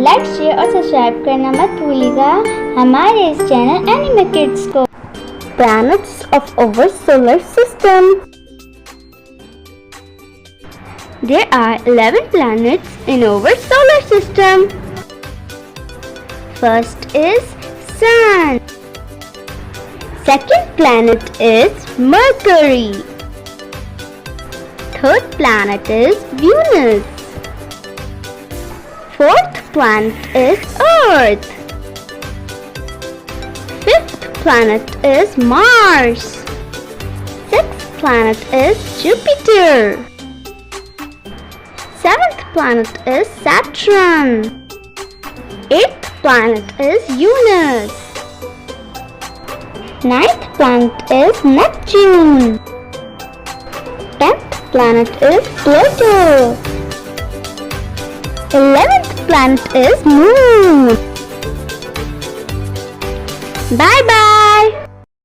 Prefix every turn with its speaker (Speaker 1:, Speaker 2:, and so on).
Speaker 1: Like share और subscribe करना मत भूलिएगा हमारे इस चैनल एनिमेकिड्स को। Planets of our solar system. There are 11 planets in our solar system. First is Sun. Second planet is Mercury. Third planet is Venus. Fourth planet is Earth. Fifth planet is Mars. Sixth planet is Jupiter. Seventh planet is Saturn. Eighth planet is Uranus. Ninth planet is Neptune. 10th planet is Pluto. 11th planet is Moon. Bye bye.